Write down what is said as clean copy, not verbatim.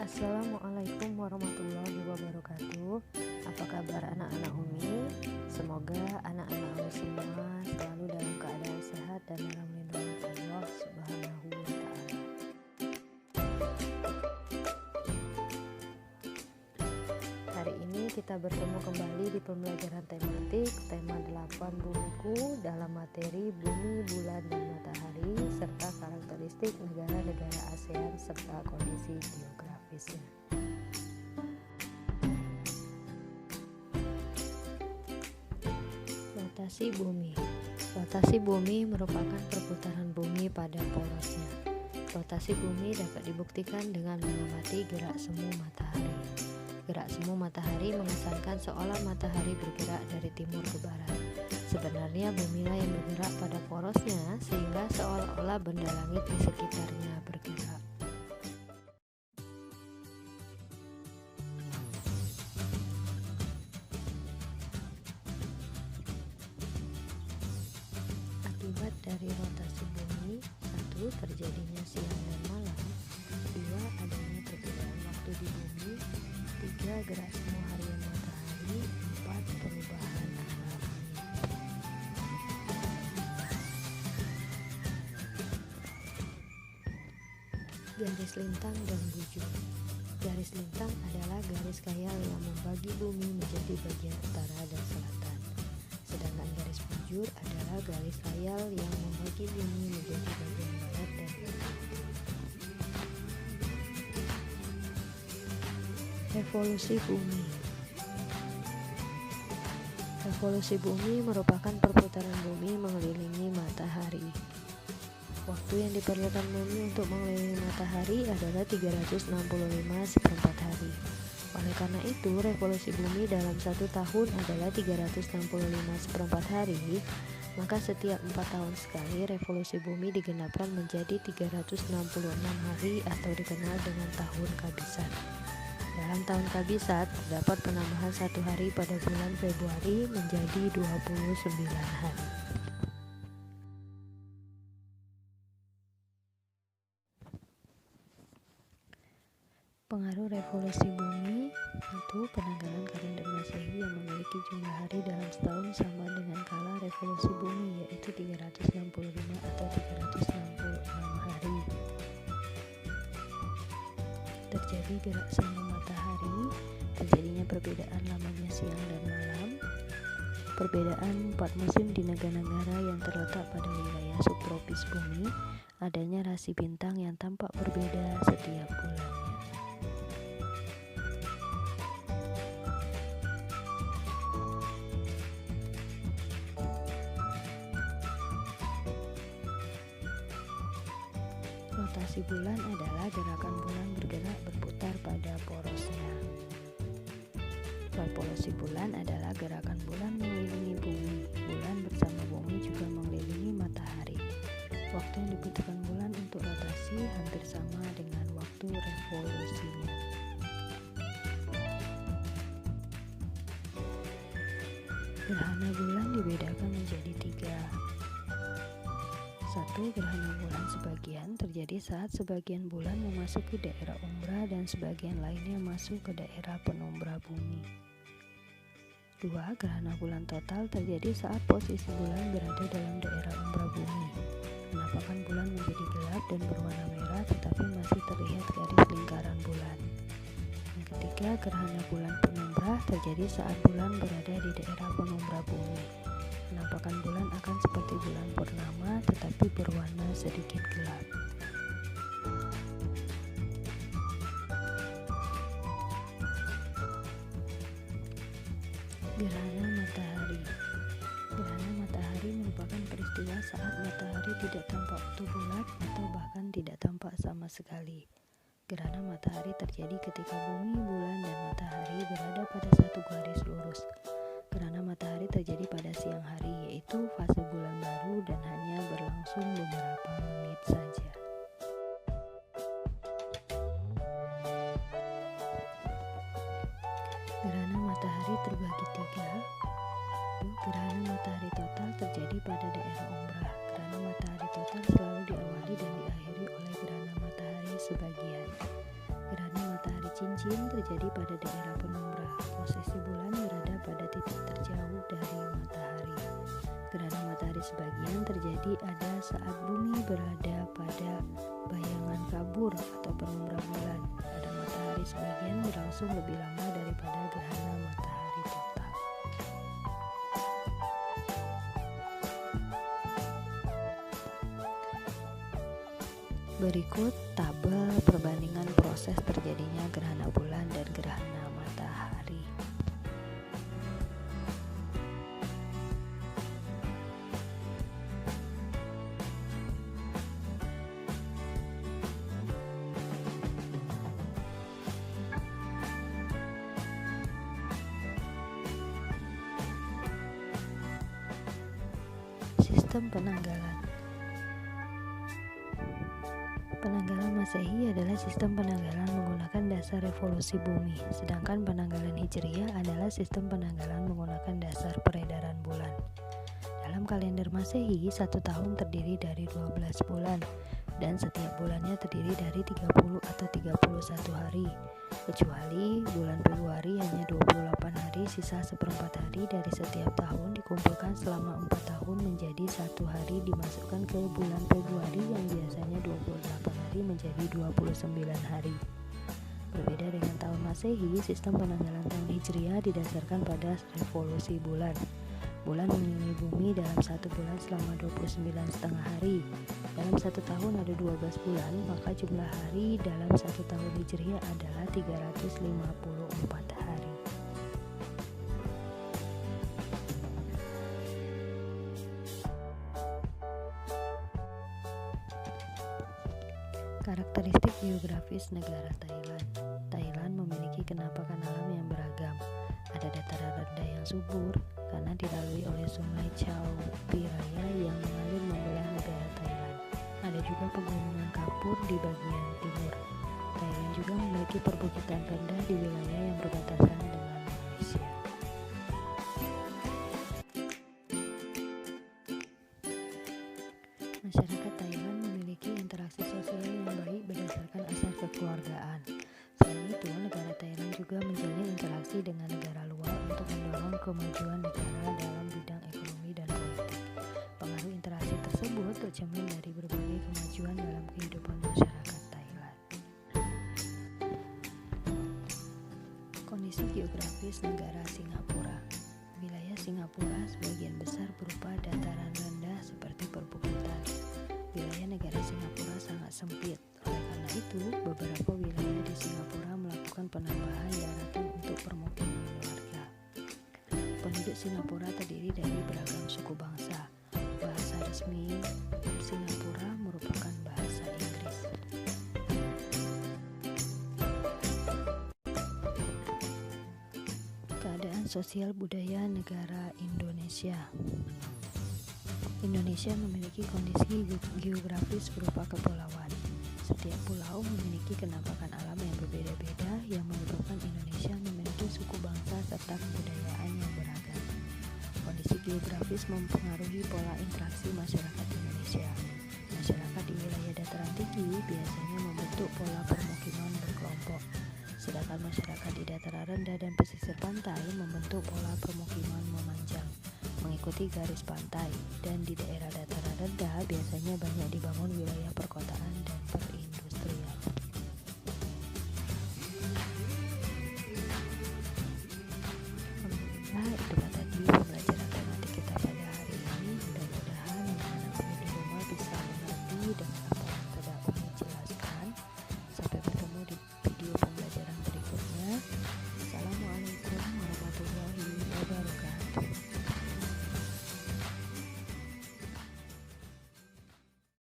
Assalamualaikum warahmatullahi wabarakatuh. Apa kabar anak-anak Umi? Semoga anak-anak Umi semua selalu dalam keadaan sehat dan dalam lindungan Allah Subhanahu wa Ta'ala. Hari ini kita bertemu kembali di pembelajaran tematik tema 8 buku dalam materi bumi, bulan, dan matahari serta karakteristik negara-negara ASEAN serta kondisi geografisnya. Rotasi bumi. Rotasi bumi merupakan perputaran bumi pada porosnya. Rotasi bumi dapat dibuktikan dengan mengamati gerak semu matahari. Gerak semu matahari mengesankan seolah matahari bergerak dari timur ke barat. Sebenarnya bumilah yang bergerak pada porosnya sehingga seolah-olah benda langit di sekitarnya bergerak. Akibat dari rotasi bumi: 1. Terjadinya siang dan malam. 2. Adanya perbedaan waktu di bumi. 3. Gerak semu harian matahari. 4. Perubahan arah angin. Garis lintang dan bujur. Garis lintang adalah garis khayal yang membagi bumi menjadi bagian utara dan selatan. Sedangkan garis bujur adalah garis khayal yang membagi bumi menjadi bagian barat dan timur. Revolusi bumi. Revolusi bumi merupakan perputaran bumi mengelilingi matahari. Waktu yang diperlukan bumi untuk mengelilingi matahari adalah 365 hari. Oleh karena itu, revolusi bumi dalam 1 tahun adalah 365 hari, maka setiap 4 tahun sekali revolusi bumi digenapkan menjadi 366 hari atau dikenal dengan tahun kabisat. Dalam tahun kabisat terdapat penambahan 1 hari pada bulan Februari menjadi 29 hari. Pengaruh revolusi bumi. 1. Penanggalan kalender Masehi yang memiliki jumlah hari dalam setahun sama dengan kala revolusi bumi, yaitu 365 atau 366 hari. Terjadi gerak semu matahari, terjadinya perbedaan lamanya siang dan malam, perbedaan 4 musim di negara-negara yang terletak pada wilayah subtropis bumi, adanya rasi bintang yang tampak berbeda setiap bulannya. Rotasi bulan adalah gerakan bulan bergerak berputar pada porosnya. Revolusi bulan adalah gerakan bulan mengelilingi bumi. Bulan bersama bumi juga mengelilingi matahari. Waktu yang dibutuhkan bulan untuk rotasi hampir sama dengan waktu revolusinya. Gerhana bulan dibedakan menjadi 3. 1. Gerhana bulan sebagian terjadi saat sebagian bulan memasuki daerah umbra dan sebagian lainnya masuk ke daerah penumbra bumi. 2. Gerhana bulan total terjadi saat posisi bulan berada dalam daerah umbra bumi. Penampakan bulan menjadi gelap dan berwarna merah tetapi masih terlihat garis lingkaran bulan. Yang ketiga, gerhana bulan penumbra terjadi saat bulan berada di daerah penumbra bumi. Penampakan bulan akan seperti bulan purnama tetapi berwarna sedikit gelap. Gerhana matahari. Gerhana matahari merupakan peristiwa saat matahari tidak tampak utuh bulat atau bahkan tidak tampak sama sekali. Gerhana matahari terjadi ketika bumi, bulan, dan matahari berada pada satu garis lurus. Gerhana matahari terjadi pada siang hari, yaitu fase bulan baru dan hanya berlangsung beberapa menit saja. Gerhana matahari terbagi 3. Gerhana matahari total terjadi pada daerah umbra. Gerhana matahari total selalu diawali dan diakhiri oleh gerhana matahari sebagian. Gerhana matahari cincin terjadi pada daerah penumbra. Posisi bulan berada pada titik terjauh dari matahari. Gerhana matahari sebagian terjadi ada saat bumi berada pada bayangan kabur atau penumbra bulan. Pada matahari sebagian berlangsung lebih lama daripada gerhana matahari total. Berikut tabel perbandingan proses terjadinya gerhana bulan dan gerhana matahari. Sistem penanggalan. Penanggalan Masehi adalah sistem penanggalan menggunakan dasar revolusi bumi, sedangkan penanggalan Hijriyah adalah sistem penanggalan menggunakan dasar peredaran bulan. Dalam kalender Masehi, satu tahun terdiri dari 12 bulan, dan setiap bulannya terdiri dari 30 atau 31 hari, kecuali bulan Februari hanya 28 hari, sisa seperempat hari dari setiap tahun dikumpulkan selama 4 tahun menjadi satu hari dimasukkan ke bulan Februari yang biasanya 28 hari menjadi 29 hari. Berbeda dengan tahun Masehi, sistem penanggalan tahun Hijriyah didasarkan pada revolusi bulan. Bulan mengelilingi bumi dalam satu bulan selama 29,5 hari. Dalam satu tahun ada 12 bulan, maka jumlah hari dalam satu tahun Hijriyah adalah 354 hari. Karakteristik geografis negara Thailand. Thailand memiliki kenampakan alam yang beragam. Ada dataran rendah yang subur karena dilalui oleh sungai Chao Phraya yang mengalir membelah negara Thailand. Ada juga pegunungan kapur di bagian timur. Thailand juga memiliki perbukitan rendah di wilayah yang berbatasan dengan Malaysia. Masyarakat Thailand memiliki interaksi sosial yang baik berdasarkan asas kekeluargaan. Selain itu, negara Thailand juga menjalin interaksi dengan negara luar untuk mendorong kemajuan negara dalam bidang ekonomi dan politik. Pengaruh interaksi tersebut tercermin dari berbagai kemajuan dalam kehidupan masyarakat Thailand. Kondisi geografis negara Singapura. Wilayah Singapura sebagian besar berupa dataran rendah seperti perbukitan. Wilayah negara Singapura sangat sempit. Oleh karena itu, beberapa wilayah di Singapura melakukan penambahan daratan untuk permukiman warga. Penduduk Singapura terdiri dari beragam suku bangsa. Bahasa resmi Singapura merupakan bahasa Inggris. Keadaan sosial budaya negara Indonesia. Indonesia memiliki kondisi geografis berupa kepulauan. Setiap pulau memiliki kenampakan alam yang berbeda-beda yang menyebabkan Indonesia memiliki suku bangsa serta kebudayaan yang beragam. Kondisi geografis mempengaruhi pola interaksi masyarakat Indonesia. Masyarakat di wilayah dataran tinggi biasanya membentuk pola permukiman berkelompok, sedangkan masyarakat di dataran rendah dan pesisir pantai membentuk pola permukiman memanjang, mengikuti garis pantai, dan di daerah dataran rendah biasanya banyak dibangun wilayah perkotaan dan perinian.